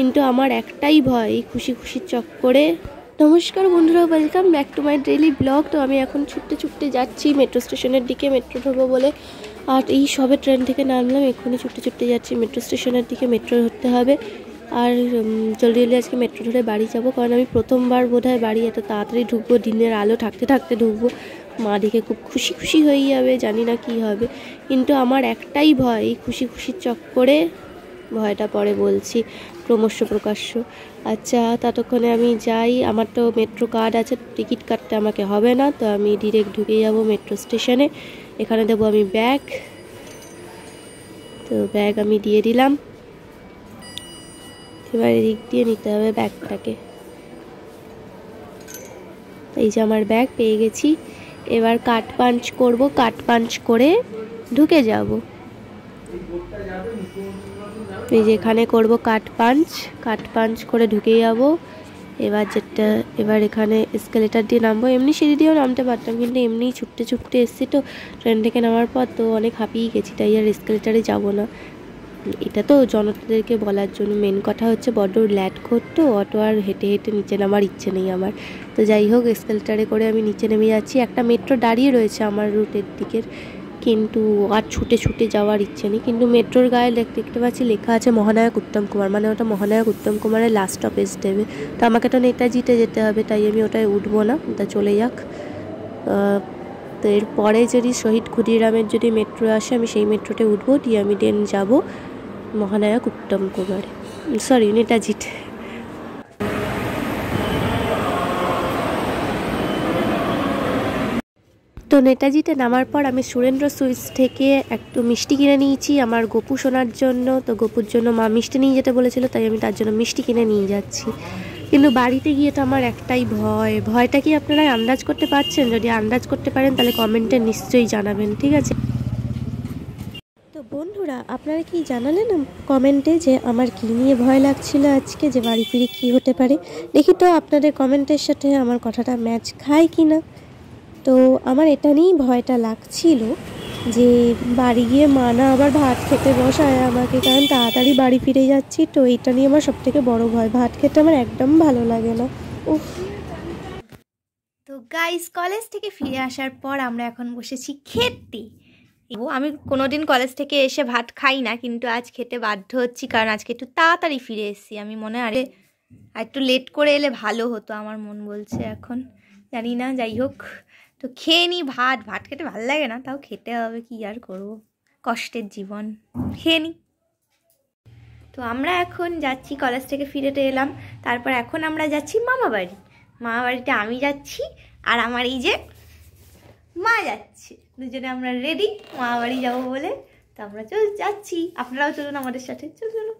কিন্তু আমার একটাই ভয়, খুশি খুশির চক্করে। নমস্কার বন্ধুরা, welcome back to my daily blog. তো আমি এখন ছুটতে ছুটতে যাচ্ছি মেট্রো স্টেশনের দিকে, মেট্রো ধরবো বলে। আর এই সবে ট্রেন থেকে নামলাম, এক্ষুনি ছুটতে ছুটতে যাচ্ছি মেট্রো স্টেশনের দিকে। মেট্রো ধরতে হবে আর জলদি জলদি আজকে মেট্রো ধরে বাড়ি যাব, কারণ আমি প্রথমবার বোধহয় বাড়ি এত তাড়াতাড়ি ঢুকবো, দিনের আলো থাকতে থাকতে ঢুকবো। মা দেখে খুব খুশি খুশি হয়ে যাবে, জানি না কি হবে। কিন্তু আমার একটাই ভয়, খুশি খুশির চক্করে ভয়টা পরে বলছি, ক্রমশ প্রকাশ্য। আচ্ছা, ততক্ষণে আমি যাই। আমার তো মেট্রো কার্ড আছে, টিকিট কাটতে আমাকে হবে না, তো আমি ডিরেক্ট ঢুকে যাব মেট্রো স্টেশনে। এখানে দেবো আমি ব্যাগ, তো ব্যাগ আমি দিয়ে দিলাম। এবার এদিক দিয়ে নিতে হবে ব্যাগটাকে। এই যে আমার ব্যাগ পেয়ে গেছি। এবার কাট পাঞ্চ করব, কাট পাঞ্চ করে ঢুকে যাব। এই যে এখানে করব কাট পাঞ্চ করে ঢুকে যাব। এবার এখানে এসকেলেটার দিয়ে নামবো। এমনি সিঁড়ি দিয়েও নামতে পারতাম, কিন্তু এমনি ছুটতে ছুটতে এসছি তো ট্রেন থেকে নামার পর, তো অনেক হাঁপিয়ে গেছি, তাই আর এসকেলেটারে যাব না। এটা তো জনতাদেরকে বলার জন্য, মেন কথা হচ্ছে বড্ড ল্যাট করতো, অটো আর হেঁটে হেঁটে নিচে নামার ইচ্ছে নেই আমার। তো যাই হোক, এসকেলেটারে করে আমি নিচে নেমে যাচ্ছি। একটা মেট্রো দাঁড়িয়ে রয়েছে আমার রুটের দিকের, কিন্তু আর ছুটে ছুটে যাওয়ার ইচ্ছে নেই। কিন্তু মেট্রোর গায়ে দেখতে পাচ্ছি লেখা আছে মহানায়ক উত্তম কুমার, মানে ওটা মহানায়ক উত্তম কুমারের লাস্ট স্টপেজ দেবে। তো আমাকে তো নেতাজিতে যেতে হবে, তাই আমি ওটায় উঠবো না, তা চলে যাক। তো এরপরে যদি শহীদ ক্ষুদিরামের যদি মেট্রো আসে, আমি সেই মেট্রোতে উঠবো, দিয়ে আমি দেন যাবো মহানায়ক উত্তম কুমার, সরি নেতাজিতে। তো নেতাজিতে নামার পর আমি সুরেন্দ্র সুইটস থেকে একটু মিষ্টি কিনে নিয়েছি আমার গপু শোনার জন্য। তো গপুর জন্য মা মিষ্টি নিয়ে যেতে বলেছিল, তাই আমি তার জন্য মিষ্টি কিনে নিয়ে যাচ্ছি। কিন্তু বাড়িতে গিয়ে তো আমার একটাই ভয়টা কি আপনারা আন্দাজ করতে পারছেন? যদি আন্দাজ করতে পারেন তাহলে কমেন্টে নিশ্চয়ই জানাবেন, ঠিক আছে? তো বন্ধুরা, আপনারা কি জানালেন কমেন্টে যে আমার কী নিয়ে ভয় লাগছিল আজকে, যে বাড়ি ফিরে কী হতে পারে? দেখি তো আপনাদের কমেন্টের সাথে আমার কথাটা ম্যাচ খায় কি না। তো আমার এটা নিয়েই ভয়টা লাগছিল যে বাড়ি গিয়ে মা না আবার ভাত খেতে বসায় আমাকে, কারণ তাড়াতাড়ি বাড়ি ফিরে যাচ্ছি। তো এইটা নিয়ে আমার সবথেকে বড় ভয়, ভাত খেতে আমার একদম ভালো লাগে না। উফ। তো গাইস, কলেজ থেকে ফিরে আসার পর আমরা এখন বসেছি খেতে। আমি কোনোদিন কলেজ থেকে এসে ভাত খাই না, কিন্তু আজ খেতে বাধ্য হচ্ছি, কারণ আজকে একটু তাড়াতাড়ি ফিরে এসেছি। আমি মনে হয় আর একটু লেট করে এলে ভালো হতো, আমার মন বলছে এখন, জানি না। যাই হোক, তো খেয়ে নিই। ভাত খেতে ভালো লাগে না, তাও খেতে হবে, কি আর করবো, কষ্টের জীবন, খেয়ে নিই। তো আমরা এখন যাচ্ছি, কলেজ থেকে ফিরে এলাম, তারপর এখন আমরা যাচ্ছি মামা বাড়িতে আমি যাচ্ছি আর আমার এই যে মা যাচ্ছে, দুজনে আমরা রেডি মামা বাড়ি যাবো বলে। তো আমরা যাচ্ছি, আপনারাও চলুন আমাদের সাথে, চলো।